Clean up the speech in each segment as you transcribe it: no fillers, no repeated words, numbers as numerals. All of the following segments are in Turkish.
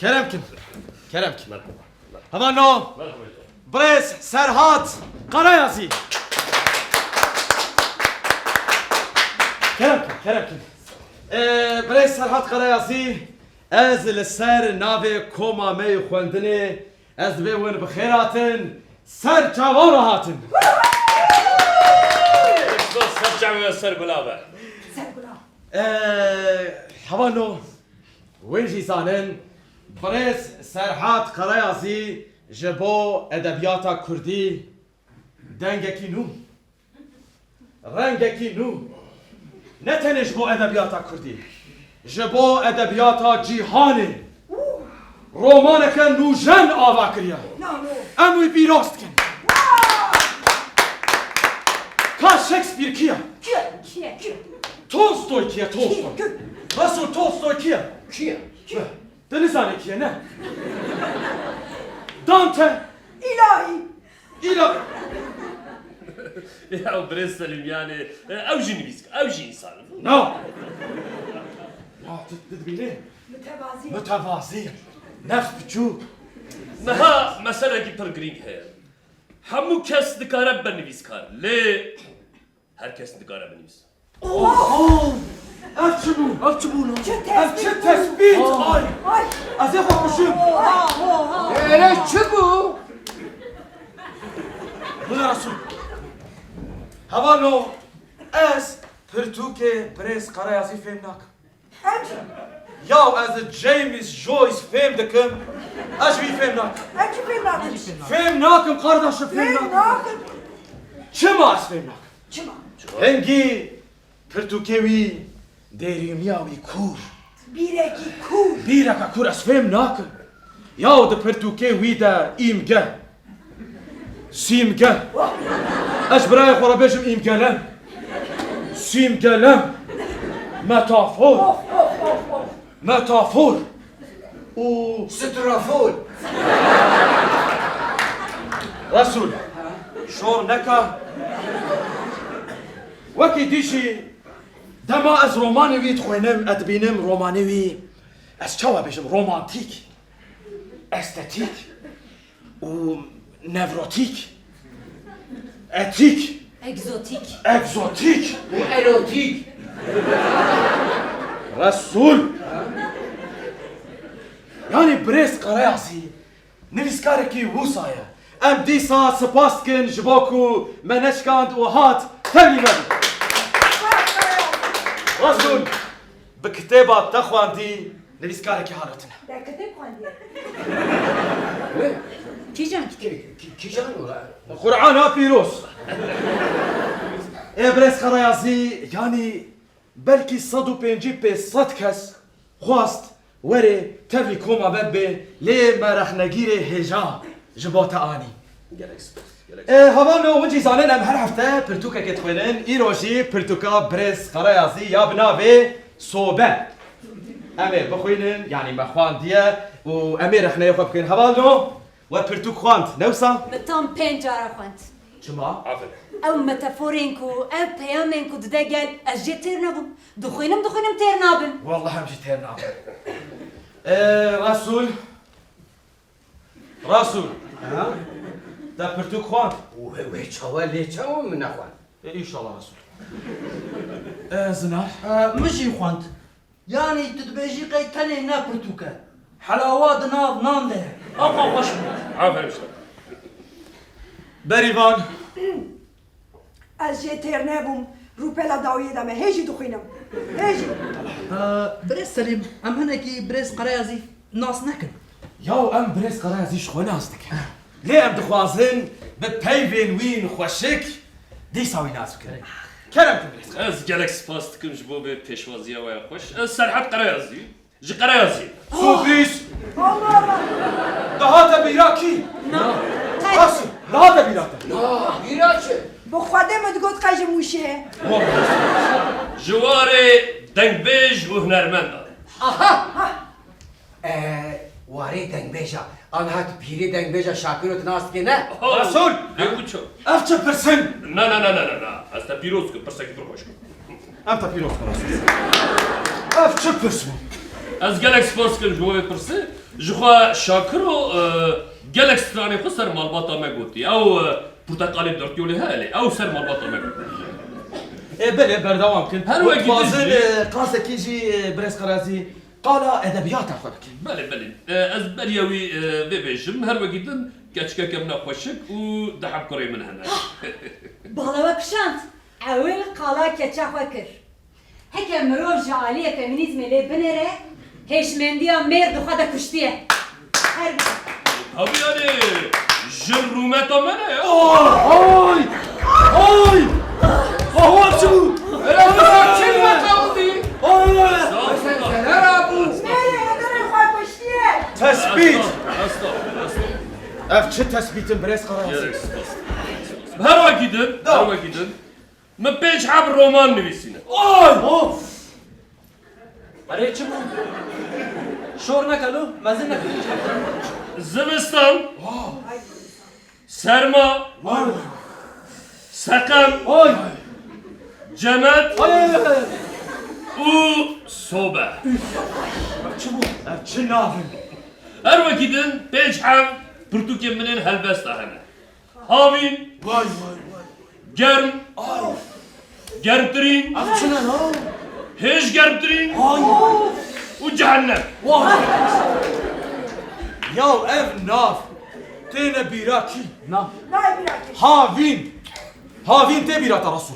Keremkin. Hemen no. Brez Serhat Karayazi. Keremkin. Brez Serhat Karayazi. Ez لسر ناو کما می خوندنی از بیون بخیراتن سر چاوان هاتن. سر چاوان سر گلابه. حوانو وینجی زانن برز سرحات قرایازی جبو ادبیاتا کردی دنگکی نو رنگکی نو نتنش بو ادبیاتا کردی جبو ادبیاتا جیهانی رومانک نوجن آوا کریا اموی بیراست کن کا شکسپیر کیا Tolstoy kiye Tolstoy. Nasıl Tolstoy kiye? Kiye? Denizane kiye ne? Dante. İlahi. Ya Brez Selim yani evci nivizk, evci insan. No. Ya tedbili. Mütevazi. Nefs biçu. Naha mesele ki per green her. Hamu kes dikare ben nivizkar. Le herkes dikare ben niviz. Ev çubuğu. Ev çi tespit. Ay. Az yapmışım. Öyle çubuğu. Bu nasıl? Havano. Ez Pirtuke Brez Karayazi filmnak. Ya ez James Joyce film dikim. Ez bir filmnak. Filmnakim kardeşim filmnak. Çima ez filmnak. Hengi Pirtukevi derimiyavi kur. Bireka kur ez filmnakim. Ya de Pirtukevi de imge. Simge. Ez buraya xora bejim imgelem. Simgelem. Metafor. O Strafol. Resul. Şor neka. Vaki dişi. Dema ez romanevi txuenim edbinim romanevi. Ez çava bejim romantik. Estetik. O nevrotik. Etik. Egzotik. Bu erotik. Resul. Yani Brez Karayazi nivîskareke wûsaya. Em dîsa spas dikin ji bo ku me neşkand û hat tevlî vedin. Resul bi kitêba te xwandî nivîskareke halatine. Kijan ola. Kur'ana pîroz. Brez Karayazi yani belki 150 kes xwast were tevlî koma bebe lê me rexnegîrê hêja ji bo te anî. Havano wincî zanin em her hefte pirtûkekê dixwînin îro jî pirtûka Brez Karayazi ya bi navê Sobe. Em ê bixwînin yanî me xwandiye û em ê rexneyê xwe bikin. Havano we pirtûk xwand newsa? Tam 5 cara xwend. Çima? Ew metaforên ku, ew peyamên ku dide gel, ez jê têr nebûm. Dixwînim têr nabim. Vallahi em jî têr nabin. Resul. Te pirtûk xwand? Ve çava le çava mı naxwan? İnşallah Resul. Zinar? مجي خوانت يعني تدبيجي قي تاني نابرتوكا حلاوات ناف نانده أقا خشم Aferin işte. Berivan. Ez jê têr nebûm rûpela dawiyê de me hêjî dixwînim. Hêjî. بريس سليم أم هناكي بريس قرايزي ناس نكن Ya em Brez Karayazî ji xwe nas dikin. Lê em dixwazin bi peyvên wîn xweşik dîsa wî nas bikin. Kerem Brez. Ez gelek spas dikim ji bo vê pêşwaziya we ya xweş. Ez Serhat Karayazî. Ji Karayazî. Sürpriz. Daha da Iraki. Nasıl? Daha da Irak'ta. Biraçı. Bi xwedê min digot qey ji mûşê. Ji warê dengbêj û hunermend a. Ware dengbeja. Anhat piri dengbeja şakirot nas ki ne? Resul. Lekuço. Ev çi pirsin? Na. Ez te pîroz ku pirsek dur hoş. Em te pîroz Resul. Ev çi pirsin? Ez gelek spas dikim ji bo vê pirsê جخوا شاکرو گلک سترانی خو سر مالباتا مگوتی او پرتقالی دورتیولی هالی او سر مالباتا مگوتی بله بردوام کن هر وقت وازن تجي. قاسه کیجی برس قرازی قال ادبیات خو بکن بله بله از بریوی ببیشم هر وقتن کچکا کم نخوشک و دحب کری من هنه باڵەوە کشاند ئەوەی قاڵا کەچا خۆ کرد هەکە مرۆڤ ji aliyê feminîzmê lê binêre hêşmendiya mêr dixwe de kuştiye her Abi yani jin rumeta mene ya Oy! Oy! Ahvat şu! Kim metaldi? Nereye koy başlıyor? Tespit! Ev çi tespitin برس قرازی Her vakidin من پیش حب roman نویسینه Oy! برای چی بود؟ شور نکلو مزه نکلو زمستان سرما سقم Oy! جمد Oy! و صوبه Ev çi navin? Her vakidin پیش حب پرتوکی منین هلبست هنه هاوین Vay vay vay! گرم گرمترین Ev çi ne lan? هیچ گرمترین Ay! و جهنم Vay! Ya ev nav! Tene bira ki? نه Nay bir akış. Havin! Havin te bira ta Rasul!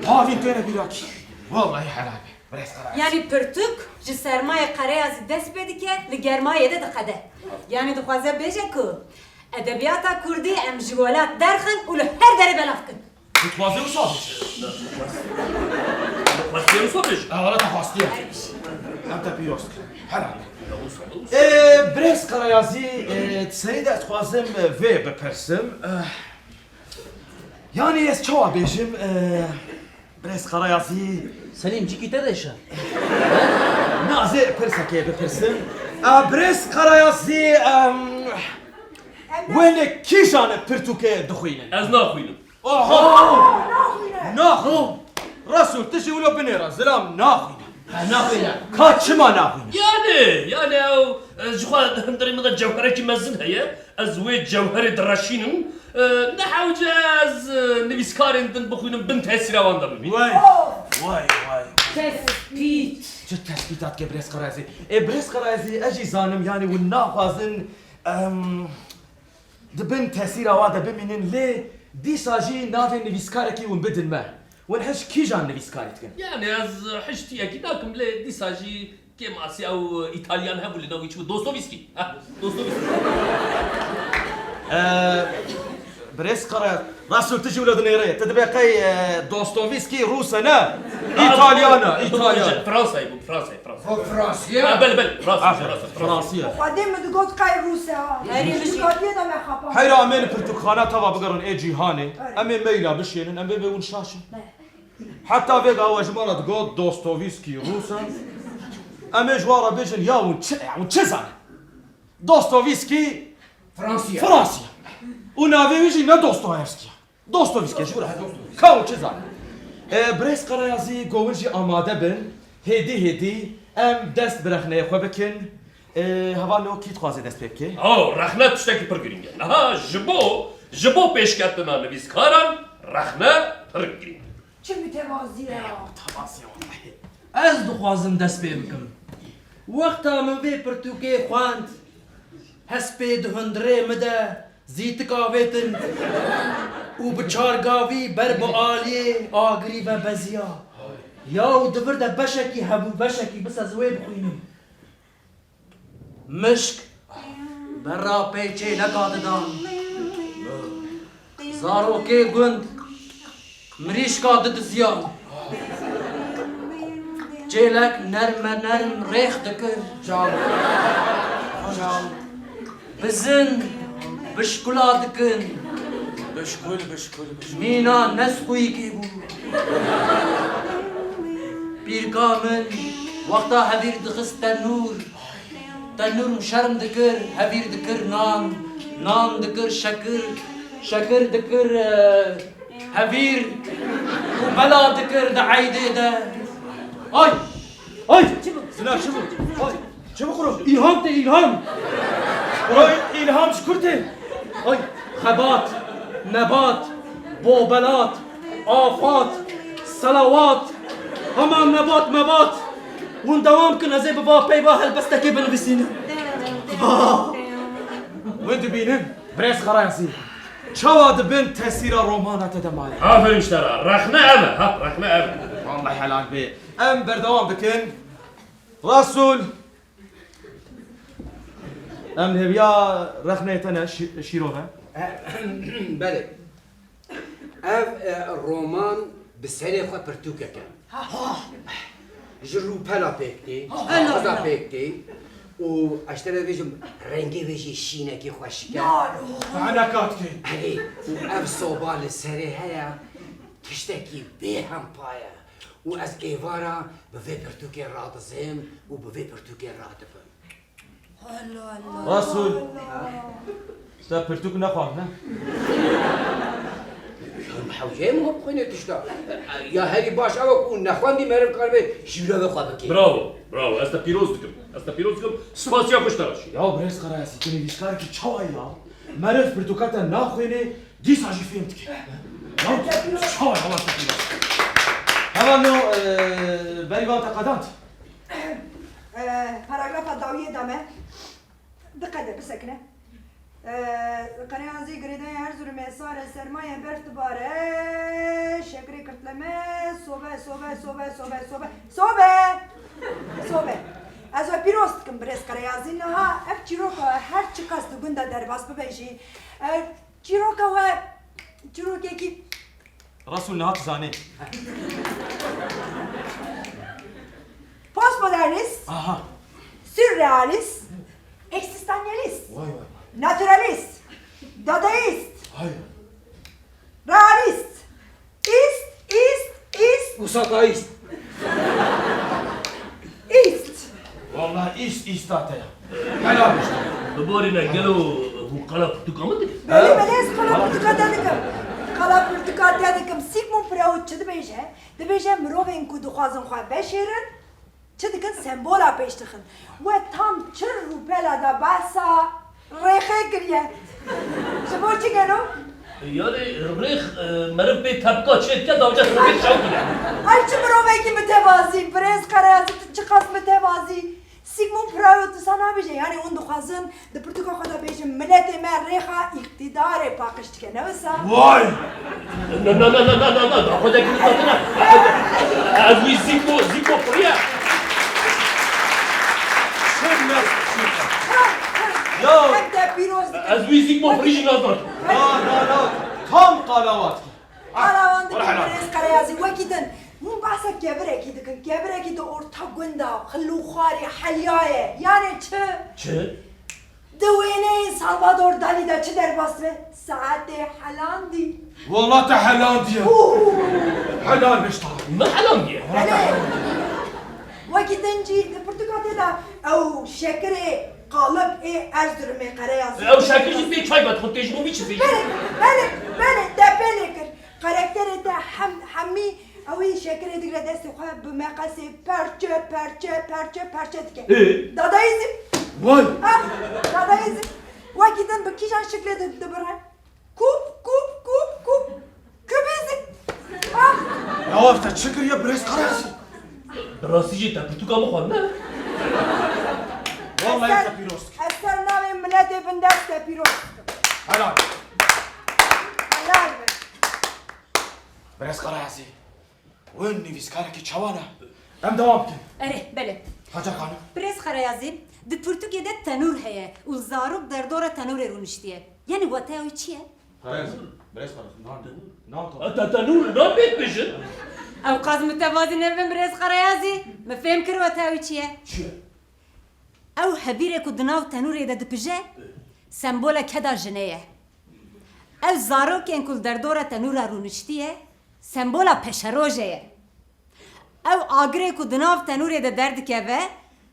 Havin tene bira ki? Vallahi helal be! برس قرازی yani pirtûk ji sermayê qereya zî dest pê dike li germayê de diqede yani dixwaze bêje ku edebiyata Kurdî em ji welat derxin û li her derê belav kin Tutmazı mı sabit? Başlayalım soruş. Ağla da hastaya. Hem de piyosk. Helal. برس قرایازی سری دست خوازم و بپرسم یعنی از چوا بیشم برس قرایازی سلیم چی کیته دشه؟ نازه پرسکه بپرسم برس قرایازی وین کیشان پرتوکه دخوینن Ez naxuyunum. ناخو رسول تشي ولو بنيرا زلام ناخوینن نخوینم کاچما ناخوینن Yani o jukha hındarımda da cevhere ki mezin heye az ve cevheri draşinin ne havca az neviskarindin bukuyunun bin tesir avanda mı? وای وای وای tespît چه تثبیتات که برس قرازی برس قرازی اجی زانم یعنی و ناخوازن دبن تاثیر آواده ببینن لی دیساجی ناوی نویسکاره کی ون بدن ما ون هش کی جان نویسکاریت کن Yani az hiştiye ki nakum le disaji kem Asya o İtalyan he buli navi çu Dostoyevski. Ha Dostoyevski. برس قرار راسل تجي ولاد نيرية تدبقي دوستويفسكي روسا نا ايطاليانا ايطاليانا Fransa'yı bu Fransa'yı. فرانسیا Ha bel Fransa. فرنسية Qadim mi digot kay Rusya? Hayır, bir şey. Digotiye de me xapa. هيرا امين برتقانا تبا بقرن اي جيهاني امين ميلا بشينن امين بيون شاشن حتى فيغا وجمالة تقول دوستويفسكي روسا امين جوارا بيجن يا ونتشزان دوستويفسكي فرانسیا فرنسيا ونافي ويجي نا دوستويفسكي دوستويفسكي شو راح كاو تشزان بريس قرايازي قوجي اماده بن هدي ام دست برخنه خو بكن هوا نو كيت خوازي دست بكي O rahna tüşteki pırgırın gel. Ha jibo peşkatına neviskaran rahna pırgırın. Çi mütevaziye. از دخوازم دست پی بکم وقتا من وی پرتوکی خواند هست پی دهندره مده زیتکا ویتن و بچارگاوی بر با آلیه آگری و بزیا یا و دور ده بشکی هبو بشکی بس از وی بخوینم مشک برا پیچه لگاددان زاروکی گند مریشکا ددزیان جیلک نرم ریخ دکر جان بزن بشکلا دکن بشكل مینا نسخوی کی بو پیرکا من وقتا هبیر دخست تنور مشرم دکر هبیر دکر نان دکر شکر دکر هبیر و بلا دکر دعیده ده اي اي زنا شو اي چه بخورم؟ İlham de ilham. برای ایلهام شکرته Ay hebat, nebat, bobelat, afat, salavat. Haman nebat mebat. Hun devam kın ez ê bi va peyva helbestekê binivîsînim. وين تبينن؟ بريس خرايسي چوا دبن تسيرا رومانات دماي Aferin işte ha. Rahne eve. Ha rahne eve. والله حلال بي ام بردوام دكن رسول ام هبيا رخنيتنا شيروها بله ev roman bi serê xwe pirtûkeke ji rûpela pêktî xiza pêktî û eşte re bêjim rengê wê jî şînekî xweşik e انا كاتكي Erê û ev soba li serê heye tiştekî bêhempa ye û ez êvara bi vê pirtûkê radizêm û bi vê pirtûkê radibim رسول ستا پرتوك نخواه نه حوجه مو بخوینه تشتا یا هری باش او کو نخواندی مرم قلبه شیره بخوا بکی Bravo. Bravo. Ez de piroz dikim. Ez de piroz dikim. Spasiya kuştaraşı. يا بريس خرايسي كني ديشكار كي چوا يا مرف پرتوكاتا ناخويني ديس اجي فهمتك يا چوا والله تكيلا هذا نو بريغان تقدمت Paragrafa daviye dame. Dikkat et bir sakine. Karayanzi greden her zürü mesare sermaye bertibare şekri kırtleme sobe sobe az o pirost kim bres karayanzi naha ev çiroka her çıkastı gunda derbas bebeji çiroka ve çiroka ki رسول نهات زاني postmodernist اها sürrealist eksistenyalist واي واي naturalist dadaist هاي realist ist Musakaist ist والله ايش تاتا يا حلال مش Duborine gelo bu kala tukamı dikim. Böyle melez kalapırtıka dedim. Kalapırtıka dedim. Sigmund Freud çı dibêje mirovên ku dixwazin xwe beşêrin çi dikin sembola pêş dixin. We tam çir rûpela da behsa rêxê kiriye. Ji bo çi gelo? Yani rih merif bey tepka çetke davca rih şavkine. Ay çi mirovekî mütevazî, birêz qereyazî tu çi qas mütevazî. Sigmund Freud sana bêje yani hûn dixwazin di pirtûka xwe de bêjin miletê me rêxa îqtîdarê paqij dike ne wisa? واي Na xwedekî zatine. Ez wî zîko priye. يا Hem de pîroz dike. Ez wî zîko priyî nazar. لا tam قلاوات Aravan dikin birêz qereyazî wekî din. Hûn behsa kevirekî dikin. Kevirekî di orta gunda xilûxwarê helyaye. Yani çi? Çi? Di wêneyê Salvador Dalî de çi derbas be? Saetê helandî. والله تحلال ديا حلال مش طالع Me helam diye. Wekî din cî di Pirtûkatê de ew şekerê qalib ê Erzurumê qereyazî. Ew şekil jî bê çay bet xwe têjî bî çi bî. Bele tepelê kir. Karakterê te hemî ew ê şekerê digre destê xwe bi meqesê perçe dike. Dadaîzm. واي Dadaîzm. Wekî din bi kîjan şeklê dibire? Kup. Kübîzm. يا وقت تشكر يا بريس قراسي Rastî jî te pirtûka mı xwar ne? والله انت بيروس Eser navê miletê bin dest te pîroz. حلال Helal be. بريس قراسي وين نيفيسكاركي تشوانا ام دوامكن اره بله هاجر خانم بريس خريازي di Türkiye'de tenur heye u zarok derdora tenurê rûniştiye yani wate ew çi ye بريس قراسي نام Te nur ne bêt bijin? ew qaz mütevazî nevin Brês Xereyazî me fêm kir wate ew çi ye ew hebîrê ku di nav tenûrê de dipije sembola keda jinê ye ew zarokên ku li derdora tenûra rûniştiye sembola peşerojê ye ew agirê ku di nav tenûrê de derdikeve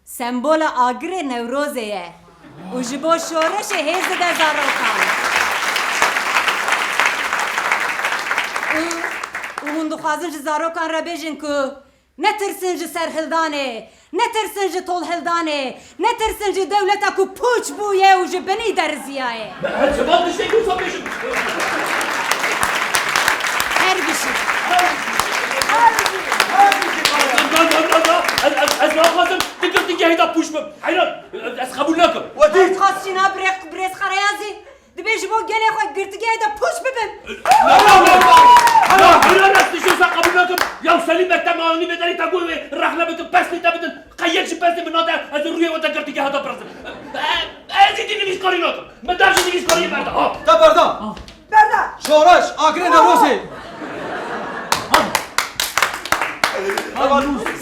sembola agirê Newrozê ye û ji bo şoreşê hêz dide zarokan û hûn dixwazin ji zarokan re bêjin ku نترسن جي سر هلداني نترسن جي طول هلداني نترسن جي دولتك وبوش بويا وجبني درزياي هل شباب مش تيجي وصابيشن هربشي از ما خواستم تقدر تيجي هيدا بوش بم حيران از قبول نكم وديت خاصينا بريس خريازي دبيش بو قالي اخوي قرت قاعده بوش ببن لا حيران استشوف قبول نكم يا سليم التماني بدري تقول رحنا بك بس تبدن قيلش بس من نادا از رويه وتقدر تيجي هذا برز ازيدي نبيش قريناتم ما دارش نبيش قرين بعد تبردا بردا شورش آگرین روزی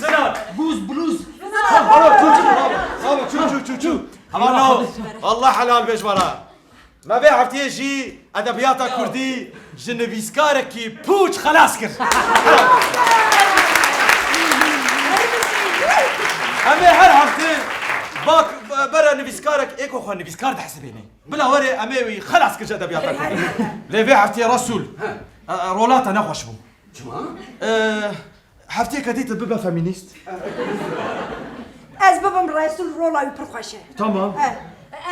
سنان بوز بلوز شو همان والله حلال بيش برا ما بيع عفتيجي ادبيات كردي جنبيسكارك كي بوش خلاص كر امي هر هفته باك برا نبيسكارك ايكو خو نبيسكار تحسبيني بلا وري امي خلاص كر ادبيات كردي لي عفتي رسول رولات انا خوش بو شما؟ حفتي كديت ببا فيمينيست از ببم رئیس رولا پرخوشه تمام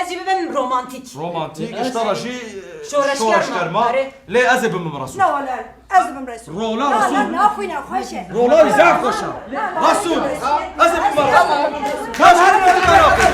ازي ببن رومانتيك رومانتيك اشترى شيء شورش كرما. ليه ازب من رسول نه ولا از ببم رئیس رولا لا لا رسول نافوی نخوشه رولا يزعف خوشا رسول ازب من رسول كان هذا